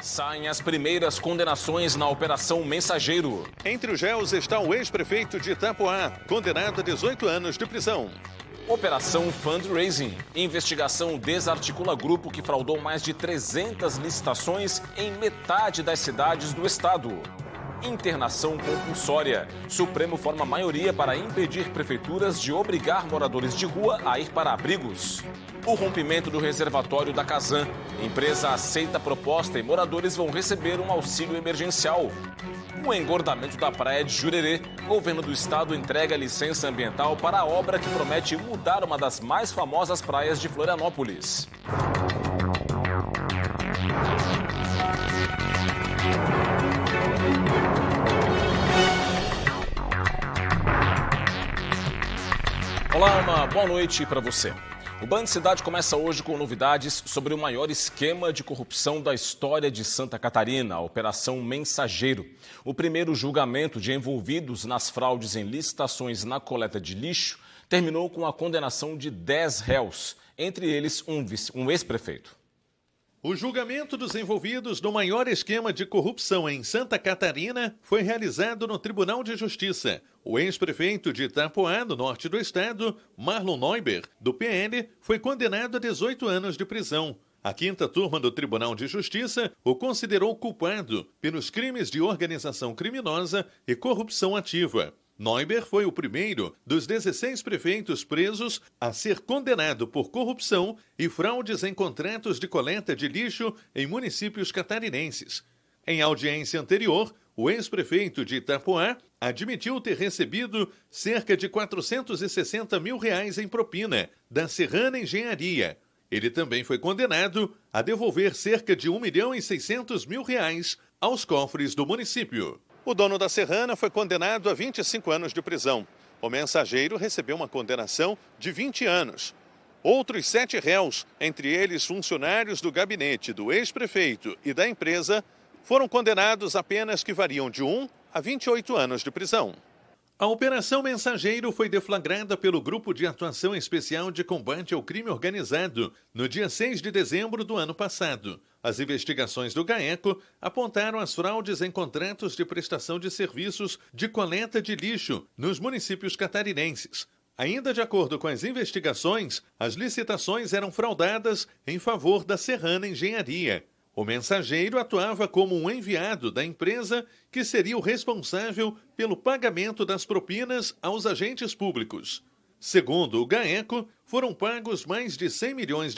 Saem as primeiras condenações na Operação Mensageiro. Entre os réus está o ex-prefeito de Itapoá, condenado a 18 anos de prisão. Operação Fundraising. Investigação desarticula grupo que fraudou mais de 300 licitações em metade das cidades do estado. Internação compulsória. Supremo forma maioria para impedir prefeituras de obrigar moradores de rua a ir para abrigos. O rompimento do reservatório da Casan. Empresa aceita a proposta e moradores vão receber um auxílio emergencial. O engordamento da praia de Jurerê. Governo do estado entrega licença ambiental para a obra que promete mudar uma das mais famosas praias de Florianópolis. Olá, uma boa noite para você. O Band Cidade começa hoje com novidades sobre o maior esquema de corrupção da história de Santa Catarina, a Operação Mensageiro. O primeiro julgamento de envolvidos nas fraudes em licitações na coleta de lixo terminou com a condenação de 10 réus, entre eles um ex-prefeito. O julgamento dos envolvidos no maior esquema de corrupção em Santa Catarina foi realizado no Tribunal de Justiça. O ex-prefeito de Itapoá, no norte do estado, Marlon Neuber, do PL, foi condenado a 18 anos de prisão. A quinta turma do Tribunal de Justiça o considerou culpado pelos crimes de organização criminosa e corrupção ativa. Neuber foi o primeiro dos 16 prefeitos presos a ser condenado por corrupção e fraudes em contratos de coleta de lixo em municípios catarinenses. Em audiência anterior, o ex-prefeito de Itapoá admitiu ter recebido cerca de R$460 mil em propina da Serrana Engenharia. Ele também foi condenado a devolver cerca de R$1.600.000 aos cofres do município. O dono da Serrana foi condenado a 25 anos de prisão. O mensageiro recebeu uma condenação de 20 anos. Outros 7 réus, entre eles funcionários do gabinete do ex-prefeito e da empresa, foram condenados a penas que variam de 1 a 28 anos de prisão. A Operação Mensageiro foi deflagrada pelo Grupo de Atuação Especial de Combate ao Crime Organizado no dia 6 de dezembro do ano passado. As investigações do GAECO apontaram as fraudes em contratos de prestação de serviços de coleta de lixo nos municípios catarinenses. Ainda de acordo com as investigações, as licitações eram fraudadas em favor da Serrana Engenharia. O mensageiro atuava como um enviado da empresa que seria o responsável pelo pagamento das propinas aos agentes públicos. Segundo o GAECO, foram pagos mais de R$100 milhões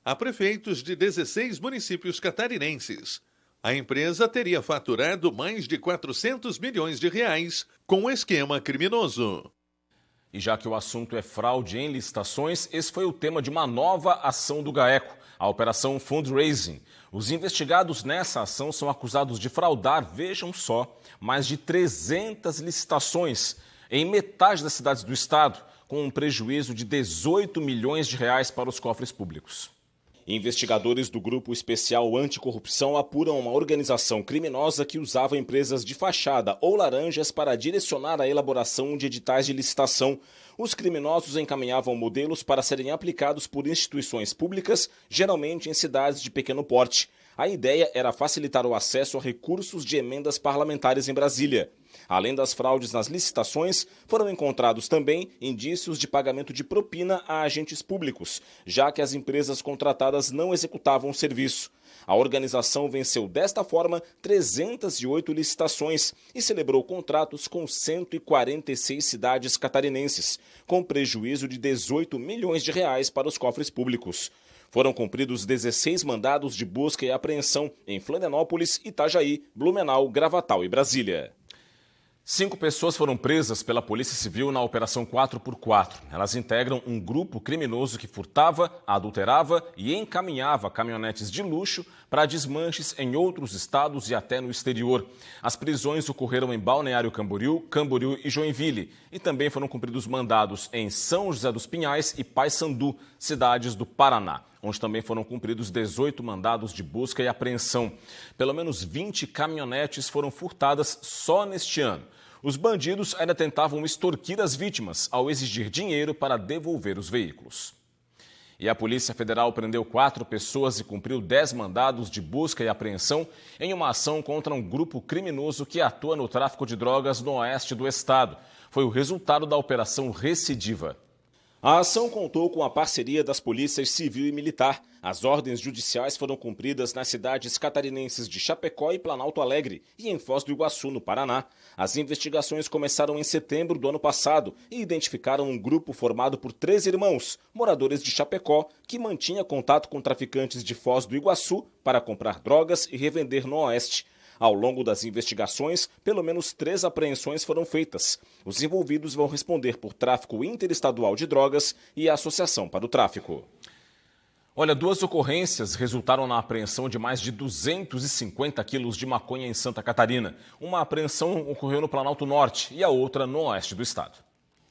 a prefeitos de 16 municípios catarinenses. A empresa teria faturado mais de R$400 milhões com o esquema criminoso. E já que o assunto é fraude em licitações, esse foi o tema de uma nova ação do GAECO, a Operação Fundraising. Os investigados nessa ação são acusados de fraudar, vejam só, mais de 300 licitações em metade das cidades do estado, com um prejuízo de R$18 milhões para os cofres públicos. Investigadores do Grupo Especial Anticorrupção apuram uma organização criminosa que usava empresas de fachada ou laranjas para direcionar a elaboração de editais de licitação. Os criminosos encaminhavam modelos para serem aplicados por instituições públicas, geralmente em cidades de pequeno porte. A ideia era facilitar o acesso a recursos de emendas parlamentares em Brasília. Além das fraudes nas licitações, foram encontrados também indícios de pagamento de propina a agentes públicos, já que as empresas contratadas não executavam o serviço. A organização venceu desta forma 308 licitações e celebrou contratos com 146 cidades catarinenses, com prejuízo de R$18 milhões para os cofres públicos. Foram cumpridos 16 mandados de busca e apreensão em Florianópolis, Itajaí, Blumenau, Gravatal e Brasília. 5 pessoas foram presas pela Polícia Civil na Operação 4x4. Elas integram um grupo criminoso que furtava, adulterava e encaminhava caminhonetes de luxo para desmanches em outros estados e até no exterior. As prisões ocorreram em Balneário Camboriú e Joinville. E também foram cumpridos mandados em São José dos Pinhais e Paysandu, cidades do Paraná, onde também foram cumpridos 18 mandados de busca e apreensão. Pelo menos 20 caminhonetes foram furtadas só neste ano. Os bandidos ainda tentavam extorquir as vítimas ao exigir dinheiro para devolver os veículos. E a Polícia Federal prendeu 4 pessoas e cumpriu 10 mandados de busca e apreensão em uma ação contra um grupo criminoso que atua no tráfico de drogas no oeste do estado. Foi o resultado da Operação Recidiva. A ação contou com a parceria das polícias civil e militar. As ordens judiciais foram cumpridas nas cidades catarinenses de Chapecó e Planalto Alegre e em Foz do Iguaçu, no Paraná. As investigações começaram em setembro do ano passado e identificaram um grupo formado por 3 irmãos, moradores de Chapecó, que mantinha contato com traficantes de Foz do Iguaçu para comprar drogas e revender no oeste. Ao longo das investigações, pelo menos 3 apreensões foram feitas. Os envolvidos vão responder por tráfico interestadual de drogas e associação para o tráfico. Olha, 2 ocorrências resultaram na apreensão de mais de 250 quilos de maconha em Santa Catarina. Uma apreensão ocorreu no Planalto Norte e a outra no oeste do estado.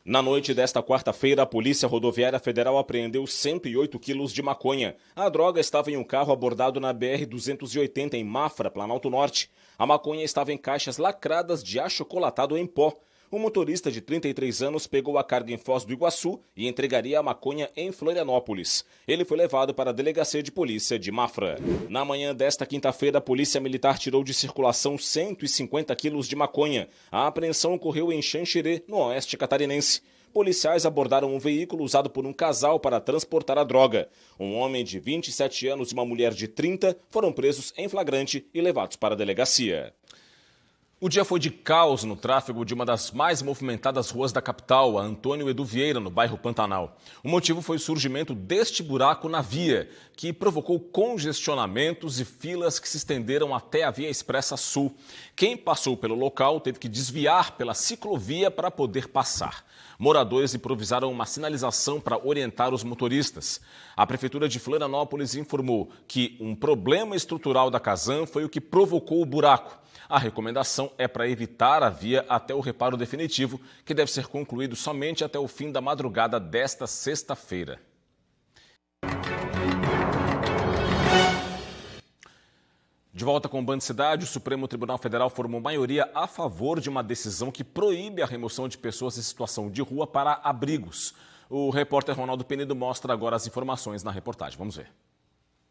Na noite desta quarta-feira, a Polícia Rodoviária Federal apreendeu 108 quilos de maconha. A droga estava em um carro abordado na BR-280 em Mafra, Planalto Norte. A maconha estava em caixas lacradas de achocolatado em pó. O motorista de 33 anos pegou a carga em Foz do Iguaçu e entregaria a maconha em Florianópolis. Ele foi levado para a Delegacia de Polícia de Mafra. Na manhã desta quinta-feira, a Polícia Militar tirou de circulação 150 quilos de maconha. A apreensão ocorreu em Xanxerê, no oeste catarinense. Policiais abordaram um veículo usado por um casal para transportar a droga. Um homem de 27 anos e uma mulher de 30 foram presos em flagrante e levados para a delegacia. O dia foi de caos no tráfego de uma das mais movimentadas ruas da capital, a Antônio Edu Vieira, no bairro Pantanal. O motivo foi o surgimento deste buraco na via, que provocou congestionamentos e filas que se estenderam até a Via Expressa Sul. Quem passou pelo local teve que desviar pela ciclovia para poder passar. Moradores improvisaram uma sinalização para orientar os motoristas. A Prefeitura de Florianópolis informou que um problema estrutural da Casan foi o que provocou o buraco. A recomendação é para evitar a via até o reparo definitivo, que deve ser concluído somente até o fim da madrugada desta sexta-feira. De volta com o Band Cidade, o Supremo Tribunal Federal formou maioria a favor de uma decisão que proíbe a remoção de pessoas em situação de rua para abrigos. O repórter Ronaldo Penido mostra agora as informações na reportagem. Vamos ver.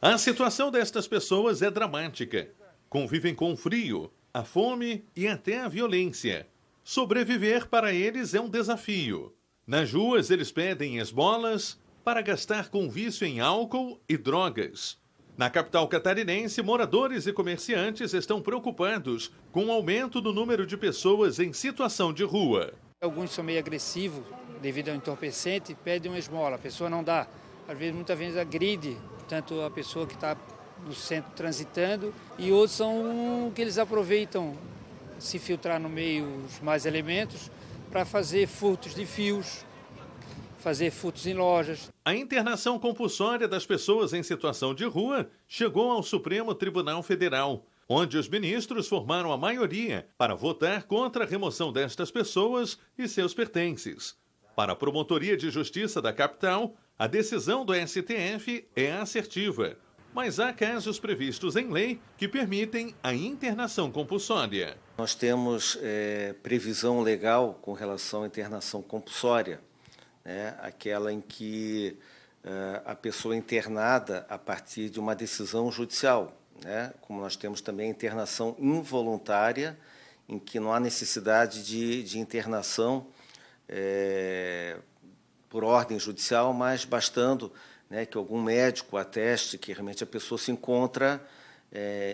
A situação destas pessoas é dramática. Convivem com o frio, a fome e até a violência. Sobreviver para eles é um desafio. Nas ruas, eles pedem esmolas para gastar com vício em álcool e drogas. Na capital catarinense, moradores e comerciantes estão preocupados com o aumento do número de pessoas em situação de rua. Alguns são meio agressivos devido ao entorpecente, pedem uma esmola, a pessoa não dá. Muitas vezes agride tanto a pessoa que está no centro transitando, e outros são que eles aproveitam se filtrar no meio os mais elementos para fazer furtos de fios, fazer furtos em lojas. A internação compulsória das pessoas em situação de rua chegou ao Supremo Tribunal Federal, onde os ministros formaram a maioria para votar contra a remoção destas pessoas e seus pertences. Para a Promotoria de Justiça da capital, a decisão do STF é assertiva. Mas há casos previstos em lei que permitem a internação compulsória. Nós temos previsão legal com relação à internação compulsória, né? Aquela em que a pessoa é internada a partir de uma decisão judicial, né? Como nós temos também a internação involuntária, em que não há necessidade de internação por ordem judicial, mas bastando que algum médico ateste que realmente a pessoa se encontra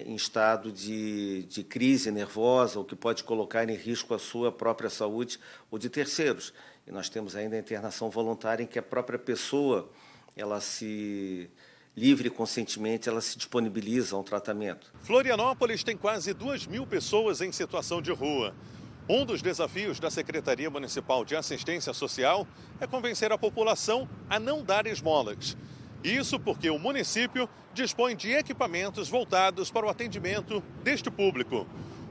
em estado de crise nervosa, ou que pode colocar em risco a sua própria saúde ou de terceiros. E nós temos ainda a internação voluntária, em que a própria pessoa, ela se livre e conscientemente, ela se disponibiliza a um tratamento. Florianópolis tem quase 2.000 pessoas em situação de rua. Um dos desafios da Secretaria Municipal de Assistência Social é convencer a população a não dar esmolas. Isso porque o município dispõe de equipamentos voltados para o atendimento deste público,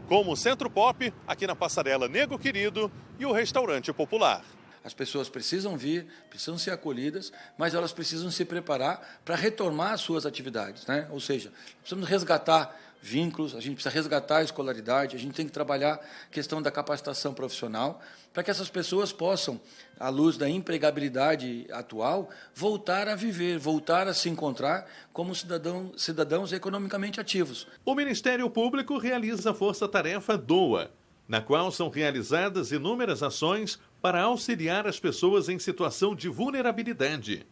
como o Centro Pop, aqui na Passarela Nego Querido, e o Restaurante Popular. As pessoas precisam vir, precisam ser acolhidas, mas elas precisam se preparar para retomar as suas atividades, né? Ou seja, precisamos resgatar vínculos, a gente precisa resgatar a escolaridade, a gente tem que trabalhar a questão da capacitação profissional para que essas pessoas possam, à luz da empregabilidade atual, voltar a viver, voltar a se encontrar como cidadãos economicamente ativos. O Ministério Público realiza a Força-Tarefa DOA, na qual são realizadas inúmeras ações para auxiliar as pessoas em situação de vulnerabilidade.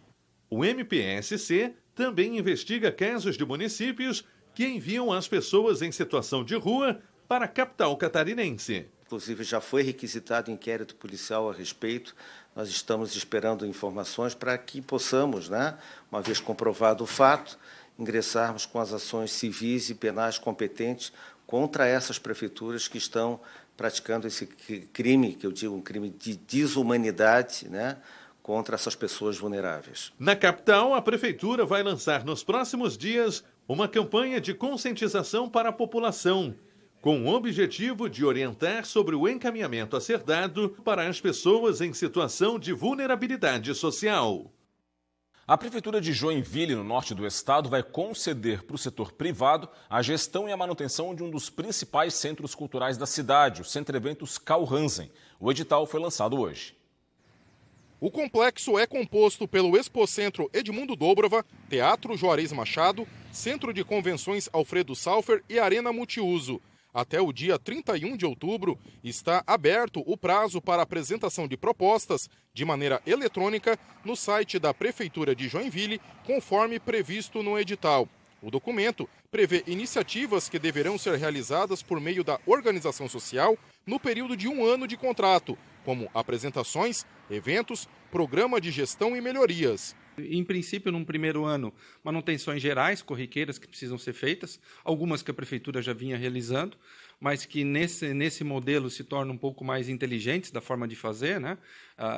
O MPSC também investiga casos de municípios que enviam as pessoas em situação de rua para a capital catarinense. Inclusive, já foi requisitado inquérito policial a respeito. Nós estamos esperando informações para que possamos, uma vez comprovado o fato, ingressarmos com as ações civis e penais competentes contra essas prefeituras que estão praticando esse crime, que eu digo um crime de desumanidade, contra essas pessoas vulneráveis. Na capital, a Prefeitura vai lançar nos próximos dias uma campanha de conscientização para a população, com o objetivo de orientar sobre o encaminhamento a ser dado para as pessoas em situação de vulnerabilidade social. A Prefeitura de Joinville, no norte do estado, vai conceder para o setor privado a gestão e a manutenção de um dos principais centros culturais da cidade, o Centro Eventos Carl Hansen. O edital foi lançado hoje. O complexo é composto pelo Expocentro Edmundo Dobrova, Teatro Juarez Machado, Centro de Convenções Alfredo Salfer e Arena Multiuso. Até o dia 31 de outubro está aberto o prazo para apresentação de propostas de maneira eletrônica no site da Prefeitura de Joinville, conforme previsto no edital. O documento prevê iniciativas que deverão ser realizadas por meio da organização social no período de 1 ano de contrato, como apresentações, eventos, programa de gestão e melhorias. Em princípio, num primeiro ano, manutenções gerais, corriqueiras que precisam ser feitas, algumas que a Prefeitura já vinha realizando, mas que nesse modelo se tornam um pouco mais inteligentes da forma de fazer,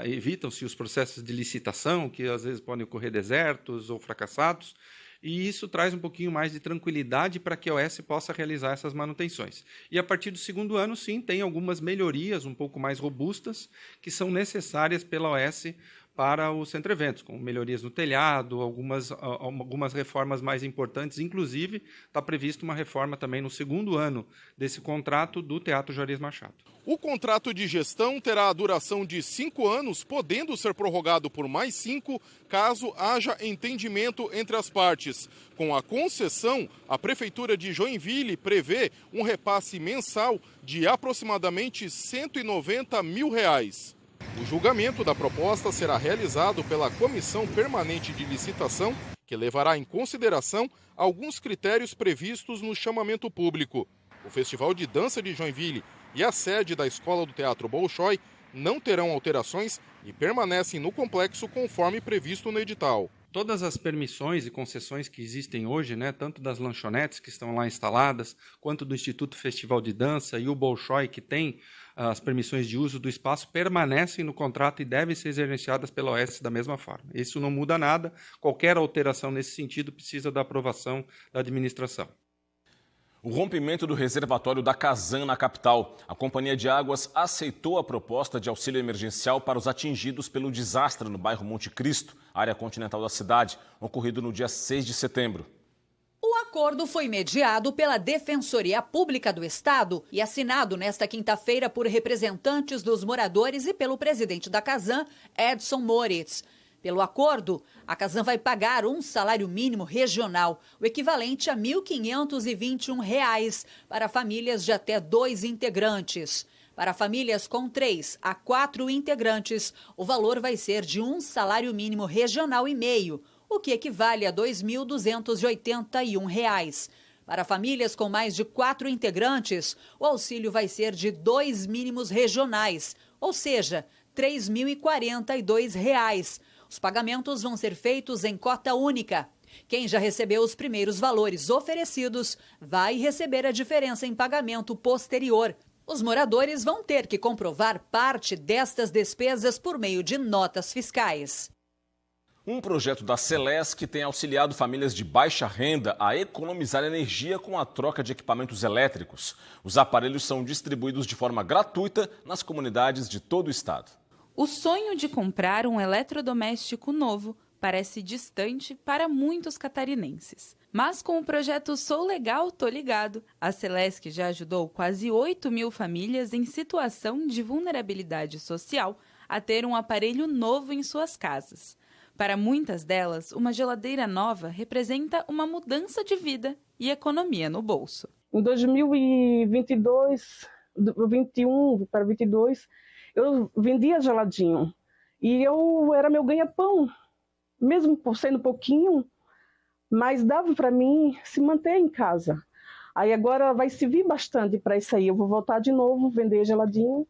evitam-se os processos de licitação, que às vezes podem ocorrer desertos ou fracassados, e isso traz um pouquinho mais de tranquilidade para que a OS possa realizar essas manutenções. E a partir do segundo ano, sim, tem algumas melhorias um pouco mais robustas que são necessárias pela OS para o Centro Eventos, com melhorias no telhado, algumas reformas mais importantes. Inclusive, está prevista uma reforma também no segundo ano desse contrato do Teatro Juarez Machado. O contrato de gestão terá a duração de 5 anos, podendo ser prorrogado por mais 5, caso haja entendimento entre as partes. Com a concessão, a Prefeitura de Joinville prevê um repasse mensal de aproximadamente R$ 190 mil. O julgamento da proposta será realizado pela Comissão Permanente de Licitação, que levará em consideração alguns critérios previstos no chamamento público. O Festival de Dança de Joinville e a sede da Escola do Teatro Bolshoi não terão alterações e permanecem no complexo conforme previsto no edital. Todas as permissões e concessões que existem hoje, tanto das lanchonetes que estão lá instaladas, quanto do Instituto Festival de Dança e o Bolshoi, que tem as permissões de uso do espaço, permanecem no contrato e devem ser gerenciadas pela OS da mesma forma. Isso não muda nada, qualquer alteração nesse sentido precisa da aprovação da administração. O rompimento do reservatório da Casan na capital. A Companhia de Águas aceitou a proposta de auxílio emergencial para os atingidos pelo desastre no bairro Monte Cristo, área continental da cidade, ocorrido no dia 6 de setembro. O acordo foi mediado pela Defensoria Pública do Estado e assinado nesta quinta-feira por representantes dos moradores e pelo presidente da Casan, Edson Moritz. Pelo acordo, a Casan vai pagar um salário mínimo regional, o equivalente a R$ 1.521, para famílias de até 2 integrantes. Para famílias com 3 a 4 integrantes, o valor vai ser de um salário mínimo regional e meio, o que equivale a R$ 2.281. Para famílias com mais de 4 integrantes, o auxílio vai ser de 2 mínimos regionais, ou seja, R$ 3.042. Os pagamentos vão ser feitos em cota única. Quem já recebeu os primeiros valores oferecidos vai receber a diferença em pagamento posterior. Os moradores vão ter que comprovar parte destas despesas por meio de notas fiscais. Um projeto da Celesc tem auxiliado famílias de baixa renda a economizar energia com a troca de equipamentos elétricos. Os aparelhos são distribuídos de forma gratuita nas comunidades de todo o estado. O sonho de comprar um eletrodoméstico novo parece distante para muitos catarinenses. Mas com o projeto Sou Legal, Tô Ligado, a Celesc já ajudou quase 8.000 famílias em situação de vulnerabilidade social a ter um aparelho novo em suas casas. Para muitas delas, uma geladeira nova representa uma mudança de vida e economia no bolso. Em 2022, 21 para 22, eu vendia geladinho e era meu ganha-pão, mesmo sendo pouquinho, mas dava para mim se manter em casa. Aí agora vai servir bastante para isso aí. Eu vou voltar de novo, vender geladinho,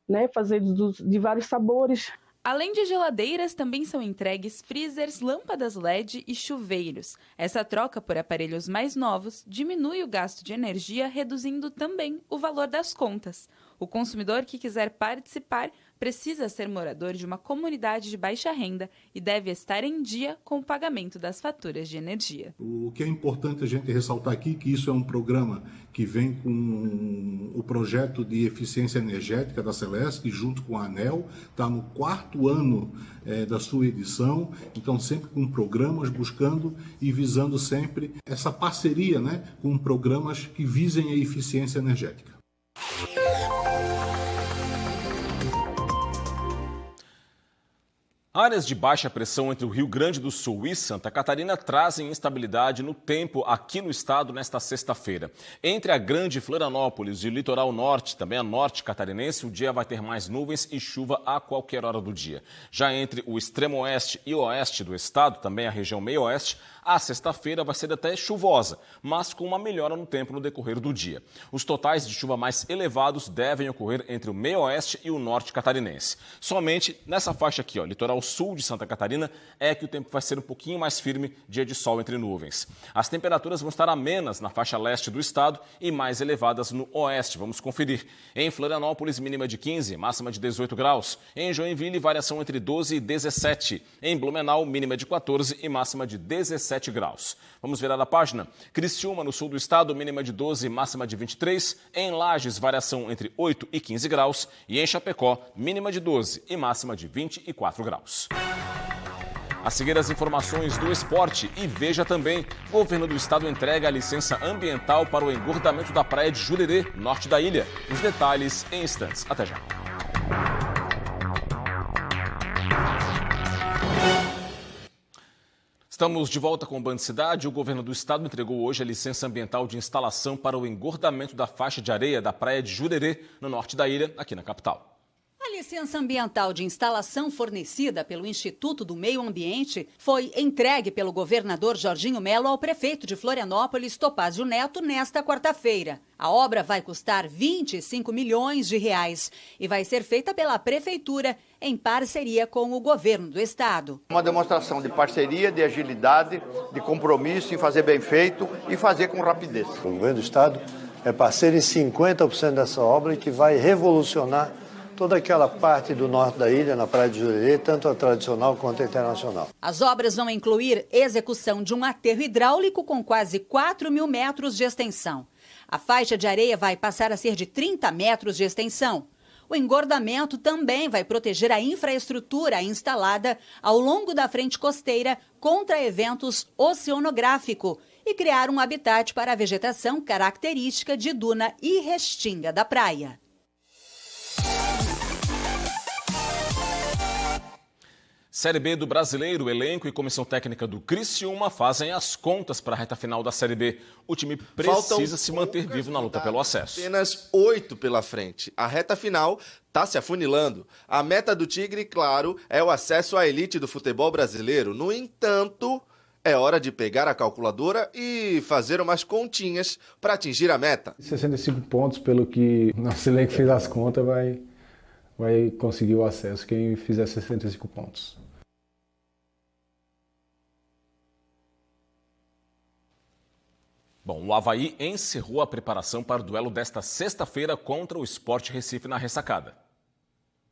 né, fazer de vários sabores. Além de geladeiras, também são entregues freezers, lâmpadas LED e chuveiros. Essa troca por aparelhos mais novos diminui o gasto de energia, reduzindo também o valor das contas. O consumidor que quiser participar precisa ser morador de uma comunidade de baixa renda e deve estar em dia com o pagamento das faturas de energia. O que é importante a gente ressaltar aqui é que isso é um programa que vem com o projeto de eficiência energética da Celesc, junto com a ANEEL, está no 4º ano da sua edição, então sempre com programas buscando e visando sempre essa parceria, né, com programas que visem a eficiência energética. Áreas de baixa pressão entre o Rio Grande do Sul e Santa Catarina trazem instabilidade no tempo aqui no estado nesta sexta-feira. Entre a Grande Florianópolis e o litoral norte, também a norte catarinense, o dia vai ter mais nuvens e chuva a qualquer hora do dia. Já entre o extremo oeste e oeste do estado, também a região meio-oeste, a sexta-feira vai ser até chuvosa, mas com uma melhora no tempo no decorrer do dia. Os totais de chuva mais elevados devem ocorrer entre o meio-oeste e o norte catarinense. Somente nessa faixa aqui, litoral sul de Santa Catarina, é que o tempo vai ser um pouquinho mais firme, dia de sol entre nuvens. As temperaturas vão estar amenas na faixa leste do estado e mais elevadas no oeste. Vamos conferir. Em Florianópolis, mínima de 15, máxima de 18 graus. Em Joinville, variação entre 12 e 17. Em Blumenau, mínima de 14 e máxima de 17 graus. Vamos virar a página. Criciúma, no sul do estado, mínima de 12, máxima de 23. Em Lages, variação entre 8 e 15 graus. E em Chapecó, mínima de 12 e máxima de 24 graus. A seguir, as informações do esporte e veja também, o governo do estado entrega a licença ambiental para o engordamento da praia de Jurerê, norte da ilha. Os detalhes em instantes. Até já. Estamos de volta com o Band Cidade. O governo do estado entregou hoje a licença ambiental de instalação para o engordamento da faixa de areia da praia de Jurerê, no norte da ilha, aqui na capital. A licença ambiental de instalação fornecida pelo Instituto do Meio Ambiente foi entregue pelo governador Jorginho Melo ao prefeito de Florianópolis, Topázio Neto, nesta quarta-feira. A obra vai custar 25 milhões de reais e vai ser feita pela prefeitura em parceria com o governo do estado. Uma demonstração de parceria, de agilidade, de compromisso em fazer bem feito e fazer com rapidez. O governo do estado é parceiro em 50% dessa obra e que vai revolucionar toda aquela parte do norte da ilha, na praia de Jurerê, tanto a tradicional quanto a internacional. As obras vão incluir execução de um aterro hidráulico com quase 4 mil metros de extensão. A faixa de areia vai passar a ser de 30 metros de extensão. O engordamento também vai proteger a infraestrutura instalada ao longo da frente costeira contra eventos oceanográficos e criar um habitat para a vegetação característica de duna e restinga da praia. Série B do Brasileiro, elenco e comissão técnica do Criciúma fazem as contas para a reta final da Série B. O time precisa se manter vivo na luta pelo acesso. Apenas 8 pela frente. A reta final está se afunilando. A meta do Tigre, claro, é o acesso à elite do futebol brasileiro. No entanto, é hora de pegar a calculadora e fazer umas continhas para atingir a meta. 65 pontos, pelo que nosso elenco fez as contas, vai conseguir o acesso quem fizer 65 pontos. Bom, o Avaí encerrou a preparação para o duelo desta sexta-feira contra o Sport Recife na ressacada.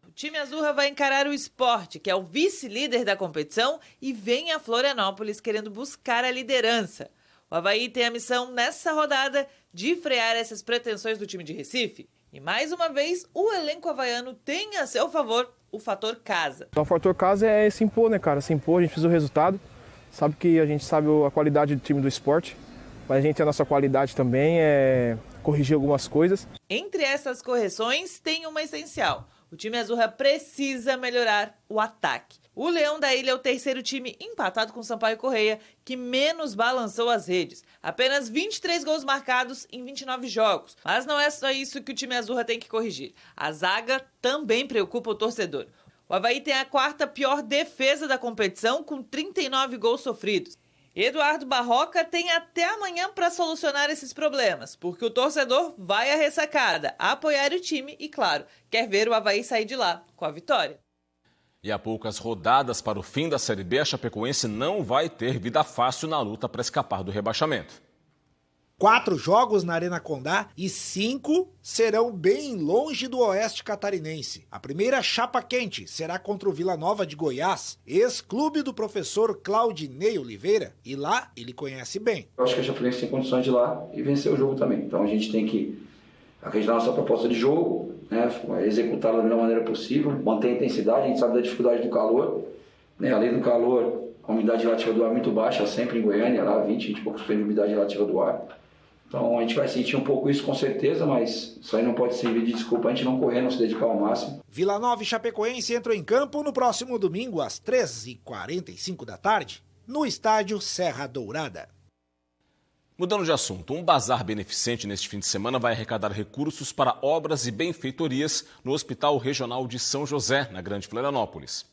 O time Azurra vai encarar o Sport, que é o vice-líder da competição, e vem a Florianópolis querendo buscar a liderança. O Avaí tem a missão nessa rodada de frear essas pretensões do time de Recife. E mais uma vez, o elenco havaiano tem a seu favor o fator casa. O fator casa é se impor, né, cara? Se impor, a gente fez o resultado. A gente sabe a qualidade do time do Sport. mas a nossa qualidade também é corrigir algumas coisas. Entre essas correções, tem uma essencial. O time Azurra precisa melhorar o ataque. O Leão da Ilha é o terceiro time empatado com o Sampaio Corrêa, que menos balançou as redes. Apenas 23 gols marcados em 29 jogos. Mas não é só isso que o time Azurra tem que corrigir. A zaga também preocupa o torcedor. O Avaí tem a quarta pior defesa da competição, com 39 gols sofridos. Eduardo Barroca tem até amanhã para solucionar esses problemas, porque o torcedor vai à ressacada, apoiar o time e, claro, quer ver o Avaí sair de lá com a vitória. E há poucas rodadas para o fim da Série B, a Chapecoense não vai ter vida fácil na luta para escapar do rebaixamento. 4 jogos na Arena Condá e 5 serão bem longe do oeste catarinense. A primeira chapa quente será contra o Vila Nova de Goiás, ex-clube do professor Claudinei Oliveira, e lá ele conhece bem. Eu acho que a Chapecoense tem condições de ir lá e vencer o jogo também. Então a gente tem que acreditar na nossa proposta de jogo, né, executá-la da melhor maneira possível, manter a intensidade, a gente sabe da dificuldade do calor, né, além do calor, a umidade relativa do ar é muito baixa, sempre em Goiânia, lá 20 e poucos por cento de umidade relativa do ar. Então a gente vai sentir um pouco isso com certeza, mas isso aí não pode servir de desculpa a gente não correr, não se dedicar ao máximo. Vila Nova e Chapecoense entram em campo no próximo domingo às 13h45 da tarde, no estádio Serra Dourada. Mudando de assunto, um bazar beneficente neste fim de semana vai arrecadar recursos para obras e benfeitorias no Hospital Regional de São José, na Grande Florianópolis.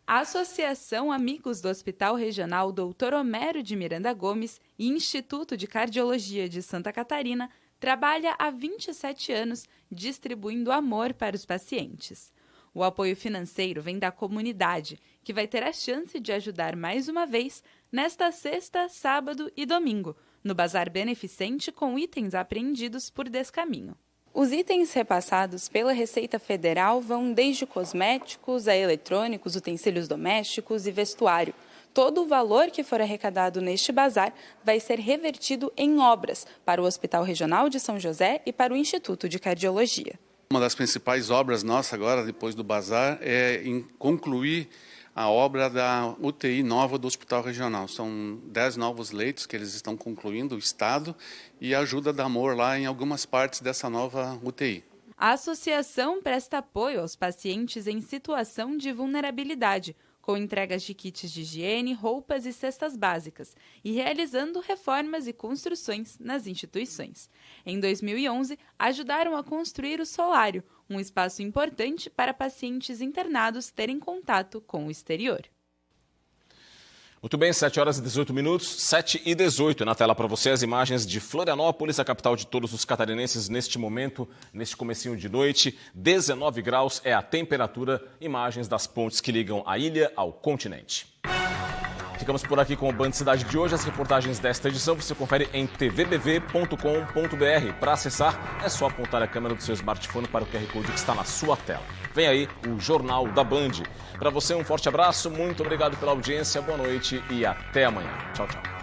A Associação Amigos do Hospital Regional Dr. Homero de Miranda Gomes e Instituto de Cardiologia de Santa Catarina trabalha há 27 anos distribuindo amor para os pacientes. O apoio financeiro vem da comunidade, que vai ter a chance de ajudar mais uma vez nesta sexta, sábado e domingo, no bazar beneficente com itens apreendidos por descaminho. Os itens repassados pela Receita Federal vão desde cosméticos a eletrônicos, utensílios domésticos e vestuário. Todo o valor que for arrecadado neste bazar vai ser revertido em obras para o Hospital Regional de São José e para o Instituto de Cardiologia. Uma das principais obras nossas agora, depois do bazar, é concluir a obra da UTI nova do Hospital Regional. São 10 novos leitos que eles estão concluindo, o Estado, e a ajuda da Amor lá em algumas partes dessa nova UTI. A associação presta apoio aos pacientes em situação de vulnerabilidade, com entregas de kits de higiene, roupas e cestas básicas, e realizando reformas e construções nas instituições. Em 2011, ajudaram a construir o Solário, um espaço importante para pacientes internados terem contato com o exterior. Muito bem, 7 horas e 18 minutos, 7 e 18. Na tela para você as imagens de Florianópolis, a capital de todos os catarinenses neste momento, neste comecinho de noite. 19 graus é a temperatura, imagens das pontes que ligam a ilha ao continente. Ficamos por aqui com o Band Cidade de hoje. As reportagens desta edição você confere em tvbv.com.br. Para acessar, é só apontar a câmera do seu smartphone para o QR Code que está na sua tela. Vem aí o Jornal da Band. Para você, um forte abraço, muito obrigado pela audiência, boa noite e até amanhã. Tchau, tchau.